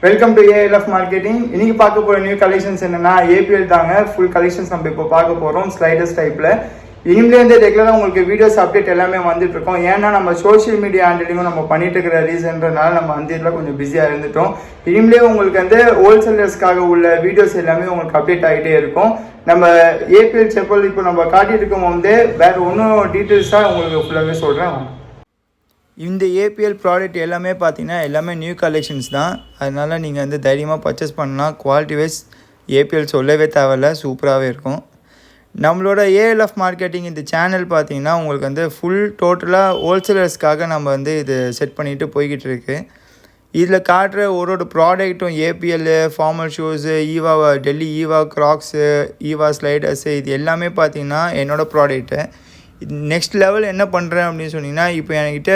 Welcome to ALF marketing. இன்னைக்கு பார்க்க போகிற நியூ கலெக்ஷன்ஸ் என்னன்னா ஏபிஎல் தாங்க. ஃபுல் கலெக்ஷன்ஸ் நம்ம இப்போ பார்க்க போகிறோம் ஸ்லைடர்ஸ் டைப்பில். இனிமேலேருந்து ரெகுலராக உங்களுக்கு வீடியோஸ் அப்டேட் எல்லாமே வந்துட்டு இருக்கோம். ஏன்னா நம்ம சோஷியல் மீடியா ஹேண்டிலிங்கும் நம்ம பண்ணிட்டு இருக்கிற ரீசன்றனால நம்ம அந்த இதில் கொஞ்சம் பிஸியாக இருந்துட்டோம். இனிமேலே உங்களுக்கு வந்து ஹோல்சேலர்ஸ்க்காக உள்ள வீடியோஸ் எல்லாமே உங்களுக்கு அப்டேட் ஆகிட்டே இருக்கும். நம்ம ஏபிஎல் செப்பல் இப்போ நம்ம காட்டிட்டு இருக்கும் போது வேறு ஒன்றும் டீட்டெயில்ஸாக உங்களுக்கு ஃபுல்லாகவே சொல்கிறேன். இந்த ஏபிஎல் ப்ராடக்ட் எல்லாமே பார்த்தீங்கன்னா எல்லாமே நியூ கலெக்ஷன்ஸ் தான். அதனால் நீங்கள் வந்து தைரியமாக பர்ச்சேஸ் பண்ணலாம். குவாலிட்டி வைஸ் ஏபிஎல் சொல்லவே தேவையில்ல, சூப்பராகவே இருக்கும். நம்மளோட ஏஎல்எஃப் மார்க்கெட்டிங் இந்த சேனல் பார்த்தீங்கன்னா உங்களுக்கு வந்து ஃபுல் டோட்டலாக ஹோல்சேலர்ஸ்க்காக நம்ம வந்து இது செட் பண்ணிவிட்டு போய்கிட்டு இருக்குது. இதில் காட்டுற ஒரு ப்ராடக்ட்டும் APL formal shoes, EVA Delhi EVA Crocs, EVA sliders, இது எல்லாமே பார்த்தீங்கன்னா என்னோடய ப்ராடக்ட்டு. நெக்ஸ்ட் லெவல் என்ன பண்ணுறேன் அப்படின்னு சொன்னிங்கன்னா, இப்போ என்கிட்ட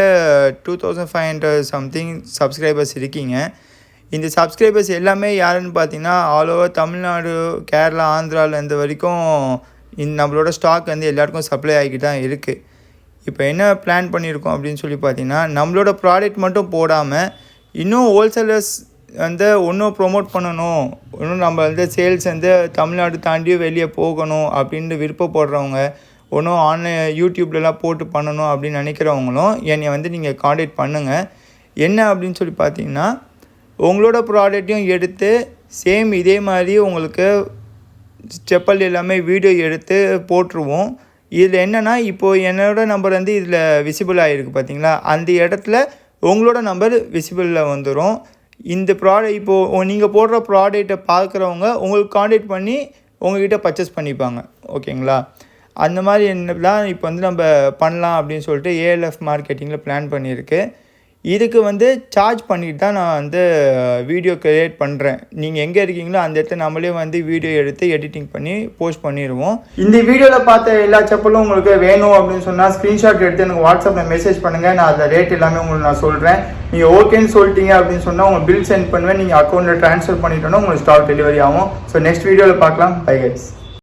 2500 சம்திங் சப்ஸ்கிரைபர்ஸ் இருக்கீங்க. இந்த சப்ஸ்கிரைபர்ஸ் எல்லாமே யாருன்னு பார்த்தீங்கன்னா ஆல் ஓவர் தமிழ்நாடு, கேரளா, ஆந்திராவிலேருந்து வரைக்கும் நம்மளோட ஸ்டாக் வந்து எல்லாருக்கும் சப்ளை ஆகிட்டு தான் இருக்குது. இப்போ என்ன பிளான் பண்ணியிருக்கோம் அப்படின்னு சொல்லி பார்த்தீங்கன்னா, நம்மளோட ப்ராடக்ட் மட்டும் போடாமல் இன்னும் ஹோல்சேலர்ஸ் வந்து இன்னும் ப்ரொமோட் பண்ணணும், இன்னும் நம்ம வந்து சேல்ஸ் வந்து தமிழ்நாடு தாண்டியும் வெளியே போகணும் அப்படின்ட்டு விருப்பப்படுறவங்க, ஒன்றும் ஆன்லைன் யூடியூப்லலாம் போட்டு பண்ணணும் அப்படின்னு நினைக்கிறவங்களும் என்னை வந்து நீங்கள் காண்டாக்ட் பண்ணுங்கள். என்ன அப்படின்னு சொல்லி பார்த்தீங்கன்னா, உங்களோட ப்ராடக்ட்டையும் எடுத்து சேம் இதே மாதிரி உங்களுக்கு செப்பல் எல்லாமே வீடியோ எடுத்து போட்டுருவோம். இதில் என்னென்னா, இப்போது என்னோடய நம்பர் வந்து இதில் விசிபிள் ஆகிருக்கு பார்த்தீங்களா, அந்த இடத்துல உங்களோட நம்பர் விசிபிளில் வந்துடும். இந்த ப்ராடக்ட் இப்போது நீங்கள் போடுற ப்ராடக்டை பார்க்குறவங்க உங்களுக்கு காண்டாக்ட் பண்ணி உங்கள்கிட்ட பர்ச்சேஸ் பண்ணிப்பாங்க. ஓகேங்களா? அந்த மாதிரி என்னலாம் இப்போ வந்து நம்ம பண்ணலாம் அப்படின்னு சொல்லிட்டு ஏஎல்எஃப் மார்க்கெட்டிங்கில் பிளான் பண்ணியிருக்கு. இதுக்கு வந்து சார்ஜ் பண்ணிட்டு தான் நான் வந்து வீடியோ க்ரியேட் பண்ணுறேன். நீங்கள் எங்கே இருக்கீங்களோ அந்த இடத்துல நம்மளே வந்து வீடியோ எடுத்து எடிட்டிங் பண்ணி போஸ்ட் பண்ணிடுவோம். இந்த வீடியோவில் பார்த்த எல்லா செப்பலும் உங்களுக்கு வேணும் அப்படின்னு சொன்னால் ஸ்க்ரீன்ஷாட் எடுத்து எனக்கு வாட்ஸ்அப்பில் மெசேஜ் பண்ணுங்கள். நான் அந்த ரேட் எல்லாமே உங்களுக்கு நான் சொல்கிறேன். நீங்கள் ஓகேன்னு சொல்லிட்டீங்க அப்படின்னு சொன்னால் உங்களுக்கு பில் சென்ட் பண்ணுவேன். நீங்கள் அக்கௌண்ட்டில் ட்ரான்ஸ்ஃபர் பண்ணிட்டோன்னா உங்களுக்கு ஸ்டாக் டெலிவரி ஆகும். ஸோ நெக்ஸ்ட் வீடியோவில் பார்க்கலாம். Bye guys.